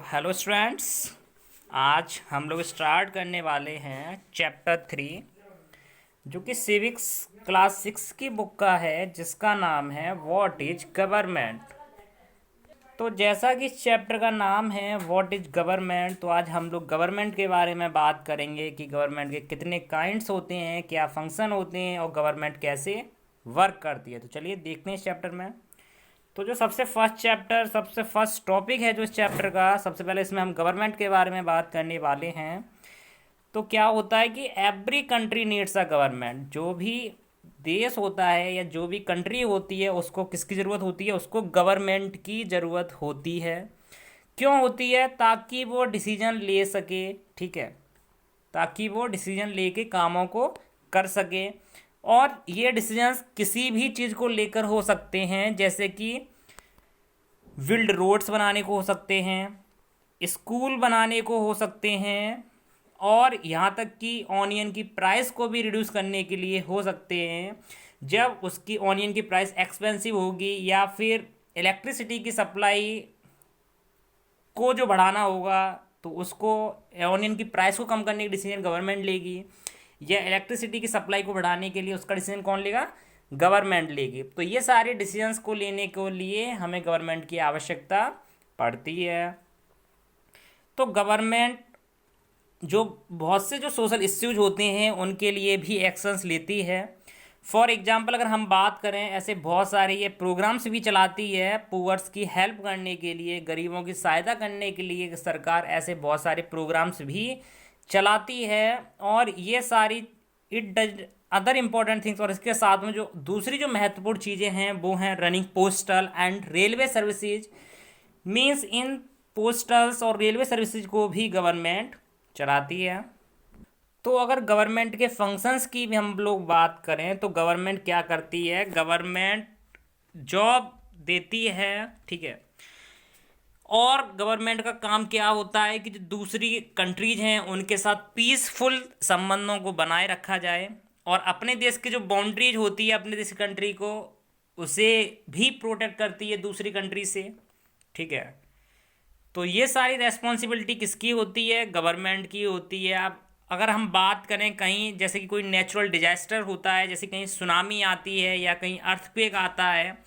Hello students. आज हम लोग स्टार्ट करने वाले हैं चैप्टर 3 जो कि सिविक्स क्लास 6 की बुक का है, जिसका नाम है व्हाट इज गवर्नमेंट। तो जैसा कि इस चैप्टर का नाम है व्हाट इज गवर्नमेंट, तो आज हम लोग गवर्नमेंट के बारे में बात करेंगे कि गवर्नमेंट के कितने काइंड्स होते हैं, क्या फंक्शन होते हैं और गवर्नमेंट कैसे वर्क करती है। तो चलिए देखते हैं इस चैप्टर में। तो जो सबसे फर्स्ट टॉपिक है जो इस चैप्टर का, सबसे पहले इसमें हम गवर्नमेंट के बारे में बात करने वाले हैं। तो क्या होता है कि every country needs a government. जो भी देश होता है या जो भी कंट्री होती है उसको किसकी ज़रूरत होती है? उसको गवर्नमेंट की ज़रूरत होती है। क्यों होती है? ताकि वो डिसीजन ले सके, ठीक है, ताकि वो डिसीजन लेके कामों को कर सके। और ये डिसीजंस किसी भी चीज़ को लेकर हो सकते हैं, जैसे कि बिल्ड रोड्स बनाने को हो सकते हैं, स्कूल बनाने को हो सकते हैं, और यहाँ तक कि ऑनियन की प्राइस को भी रिड्यूस करने के लिए हो सकते हैं। जब उसकी ऑनियन की प्राइस एक्सपेंसिव होगी या फिर इलेक्ट्रिसिटी की सप्लाई को जो बढ़ाना होगा, तो उसको ऑनियन की प्राइस को कम करने की डिसीजन गवर्नमेंट लेगी, या इलेक्ट्रिसिटी की सप्लाई को बढ़ाने के लिए उसका डिसीजन कौन लेगा? गवर्नमेंट लेगी। तो ये सारे डिसीजंस को लेने के लिए हमें गवर्नमेंट की आवश्यकता पड़ती है। तो गवर्नमेंट जो बहुत से जो सोशल इश्यूज होते हैं उनके लिए भी एक्शंस लेती है। फॉर एग्जांपल अगर हम बात करें, ऐसे बहुत सारे ये प्रोग्राम्स भी चलाती है पुअर्स की हेल्प करने के लिए, गरीबों की सहायता करने के लिए सरकार ऐसे बहुत सारे प्रोग्राम्स भी चलाती है। और ये सारी it does other important things. और इसके साथ में जो दूसरी जो महत्वपूर्ण चीज़ें हैं वो हैं running postal and railway services. Means in postals और रेलवे सर्विसेज को भी गवर्नमेंट चलाती है। तो अगर गवर्नमेंट के फंक्शंस की भी हम लोग बात करें तो गवर्नमेंट क्या करती है? गवर्नमेंट जॉब देती है, ठीक है। और गवर्नमेंट का काम क्या होता है कि जो दूसरी कंट्रीज हैं उनके साथ पीसफुल संबंधों को बनाए रखा जाए, और अपने देश की जो बाउंड्रीज होती है अपने देश की कंट्री को, उसे भी प्रोटेक्ट करती है दूसरी कंट्री से, ठीक है। तो ये सारी रेस्पॉन्सिबिलिटी किसकी होती है? गवर्नमेंट की होती है। अब अगर हम बात करें कहीं जैसे कि कोई नेचुरल डिजास्टर होता है, जैसे कहीं सुनामी आती है या कहीं अर्थक्वेक आता है,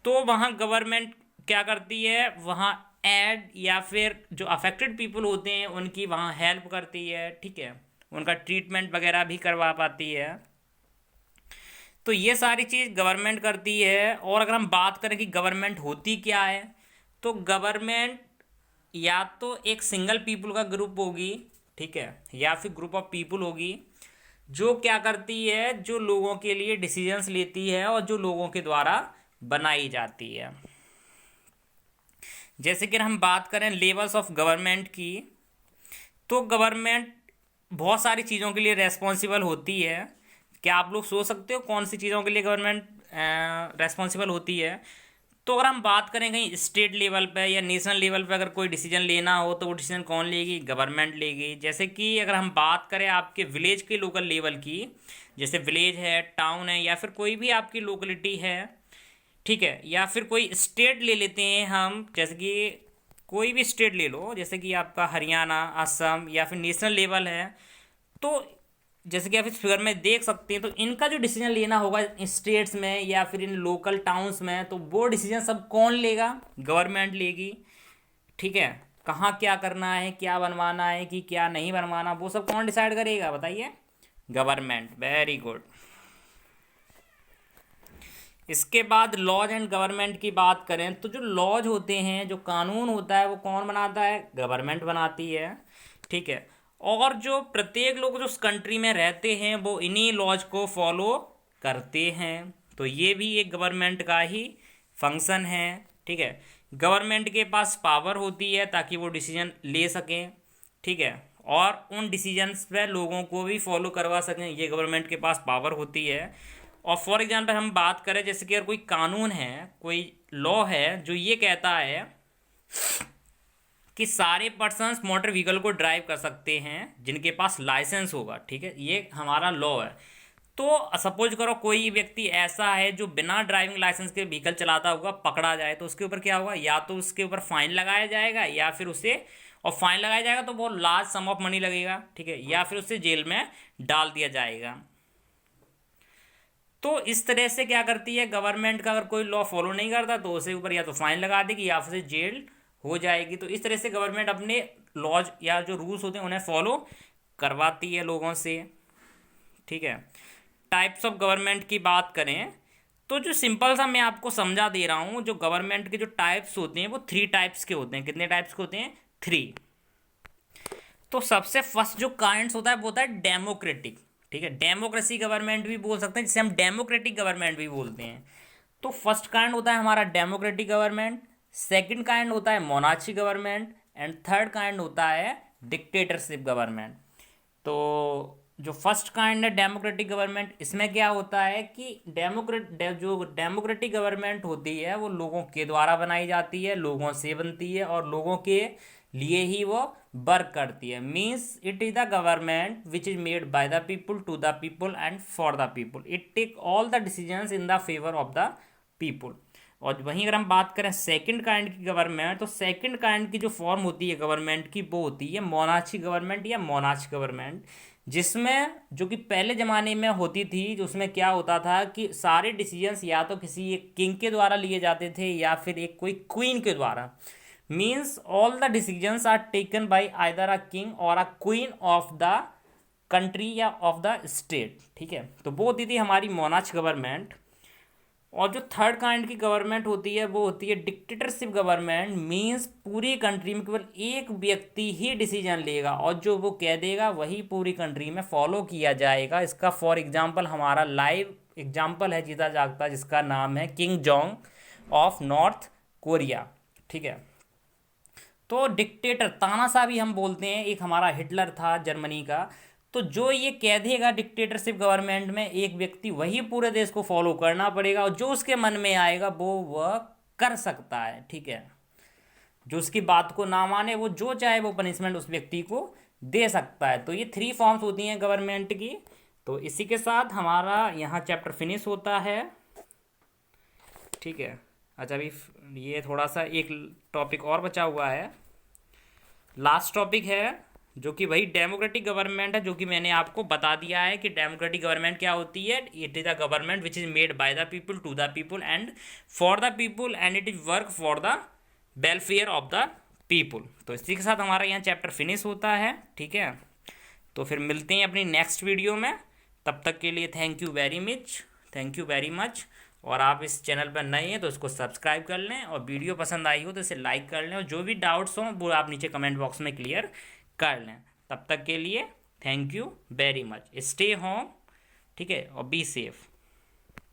तो वहाँ गवर्नमेंट क्या करती है? वहाँ एड या फिर जो अफेक्टेड पीपल होते हैं उनकी वहाँ हेल्प करती है, ठीक है, उनका ट्रीटमेंट वगैरह भी करवा पाती है। तो ये सारी चीज़ गवर्नमेंट करती है। और अगर हम बात करें कि गवर्नमेंट होती क्या है, तो गवर्नमेंट या तो एक सिंगल पीपल का ग्रुप होगी, ठीक है, या फिर ग्रुप ऑफ पीपल होगी जो क्या करती है? जो लोगों के लिए डिसीजंस लेती है और जो लोगों के द्वारा बनाई जाती है। जैसे कि हम बात करें लेवल्स ऑफ गवर्नमेंट की, तो गवर्नमेंट बहुत सारी चीज़ों के लिए रेस्पॉन्सिबल होती है। क्या आप लोग सोच सकते हो कौन सी चीज़ों के लिए गवर्नमेंट रेस्पॉन्सिबल होती है? तो अगर हम बात करें कहीं स्टेट लेवल पे या नेशनल लेवल पे अगर कोई डिसीजन लेना हो तो वो डिसीजन कौन लेगी? गवर्नमेंट लेगी। जैसे कि अगर हम बात करें आपके विलेज के लोकल लेवल की, जैसे विलेज है, टाउन है, या फिर कोई भी आपकी लोकेलिटी है, ठीक है, या फिर कोई स्टेट ले लेते हैं हम, जैसे कि कोई भी स्टेट ले लो, जैसे कि आपका हरियाणा, असम, या फिर नेशनल लेवल है, तो जैसे कि आप इस फिगर में देख सकते हैं, तो इनका जो डिसीजन लेना होगा स्टेट्स में या फिर इन लोकल टाउन्स में, तो वो डिसीजन सब कौन लेगा? गवर्नमेंट लेगी, ठीक है। कहाँ क्या करना है, क्या बनवाना है कि क्या नहीं बनवाना, वो सब कौन डिसाइड करेगा? बताइए, गवर्नमेंट। Very good. इसके बाद लॉज एंड गवर्नमेंट की बात करें तो जो लॉज होते हैं, जो कानून होता है, वो कौन बनाता है? गवर्नमेंट बनाती है, ठीक है। और जो प्रत्येक लोग जो उस कंट्री में रहते हैं वो इन्हीं लॉज को फॉलो करते हैं। तो ये भी एक गवर्नमेंट का ही फंक्शन है, ठीक है। गवर्नमेंट के पास पावर होती है ताकि वो डिसीजन ले सकें, ठीक है, और उन डिसीजंस पे लोगों को भी फॉलो करवा सकें, ये गवर्नमेंट के पास पावर होती है। और फॉर एग्जांपल हम बात करें, जैसे कि अगर कोई कानून है, कोई लॉ है जो ये कहता है कि सारे पर्सन्स मोटर व्हीकल को ड्राइव कर सकते हैं जिनके पास लाइसेंस होगा, ठीक है, ये हमारा लॉ है। तो सपोज करो कोई व्यक्ति ऐसा है जो बिना ड्राइविंग लाइसेंस के व्हीकल चलाता होगा, पकड़ा जाए तो उसके ऊपर क्या होगा, या तो उसके ऊपर फाइन लगाया जाएगा या फिर उसे, और फाइन लगाया जाएगा तो बहुत लार्ज सम ऑफ मनी लगेगा, ठीक है, या फिर उसे जेल में डाल दिया जाएगा। तो इस तरह से क्या करती है गवर्नमेंट का, अगर कोई लॉ फॉलो नहीं करता तो उसे ऊपर या तो फाइन लगा देगी या फिर जेल हो जाएगी। तो इस तरह से गवर्नमेंट अपने लॉज या जो रूल्स होते हैं उन्हें फॉलो करवाती है लोगों से, ठीक है। टाइप्स ऑफ गवर्नमेंट की बात करें तो जो सिंपल सा मैं आपको समझा दे रहा हूँ, जो गवर्नमेंट के जो टाइप्स होते हैं वो 3 टाइप्स के होते हैं। कितने टाइप्स के होते हैं? 3। तो सबसे फर्स्ट जो काइंड्स होता है वो होता है डेमोक्रेटिक, ठीक है, डेमोक्रेसी गवर्नमेंट भी बोल सकते हैं, जिसे हम डेमोक्रेटिक गवर्नमेंट भी बोलते हैं। तो फर्स्ट काइंड होता है हमारा डेमोक्रेटिक गवर्नमेंट, सेकंड काइंड होता है monarchy government, and third kind होता है डिक्टेटरशिप गवर्नमेंट। तो जो फर्स्ट काइंड है डेमोक्रेटिक गवर्नमेंट, इसमें क्या होता है कि जो डेमोक्रेटिक गवर्नमेंट होती है वो लोगों के द्वारा बनाई जाती है, लोगों से बनती है और लोगों के लिए ही वो वर्क करती है। Means it is the government which is made by the people, to the people and for the people. It take all the decisions in the favour of the people. और वहीं अगर हम बात करें सेकंड काइंड की government, तो second kind की जो फॉर्म होती है गवर्नमेंट की वो होती है मोनार्ची गवर्नमेंट या मोनार्च गवर्नमेंट, जिसमें जो कि पहले ज़माने में होती थी, जो उसमें क्या होता था कि सारे डिसीजंस या तो किसी एक किंग के द्वारा लिए जाते थे या फिर एक कोई क्वीन के द्वारा। Means all the decisions are taken by either a king और a queen of the country या ऑफ द स्टेट, ठीक है। तो वो होती थी हमारी मोनार्च गवर्नमेंट। और जो थर्ड काइंड की गवर्नमेंट होती है वो होती है डिक्टेटरशिप गवर्नमेंट। मींस पूरी कंट्री में केवल एक व्यक्ति ही डिसीजन लेगा और जो वो कह देगा वही पूरी कंट्री में फॉलो किया जाएगा। इसका फॉर एग्जांपल हमारा लाइव एग्जांपल है जीता जागता, जिसका नाम है king Jong of north Korea, ठीक है। तो डिक्टेटर तानाशाह भी हम बोलते हैं, एक हमारा हिटलर था जर्मनी का। तो जो ये कह देगा डिक्टेटरशिप गवर्नमेंट में एक व्यक्ति, वही पूरे देश को फॉलो करना पड़ेगा और जो उसके मन में आएगा वो वह कर सकता है, ठीक है। जो उसकी बात को ना माने वो जो चाहे वो पनिशमेंट उस व्यक्ति को दे सकता है। तो ये 3 फॉर्म्स होती हैं गवर्नमेंट की। तो इसी के साथ हमारा यहाँ चैप्टर फिनिश होता है, ठीक है। अच्छा, अभी ये थोड़ा सा एक टॉपिक और बचा हुआ है, लास्ट टॉपिक है, जो कि वही डेमोक्रेटिक गवर्नमेंट है, जो कि मैंने आपको बता दिया है कि डेमोक्रेटिक गवर्नमेंट क्या होती है। It is the government which is made by the people, to the people and for the people, and it is work for the welfare of the people. तो इसी के साथ हमारा यहाँ चैप्टर फिनिश होता है, ठीक है। तो फिर मिलते हैं अपनी नेक्स्ट वीडियो में। तब तक के लिए थैंक यू वेरी मच। और आप इस चैनल पर नए हैं तो इसको सब्सक्राइब कर लें, और वीडियो पसंद आई हो तो इसे लाइक कर लें, और जो भी डाउट्स हों वो आप नीचे कमेंट बॉक्स में क्लियर कर लें। तब तक के लिए thank you very much. Stay home, ठीक है, और बी सेफ।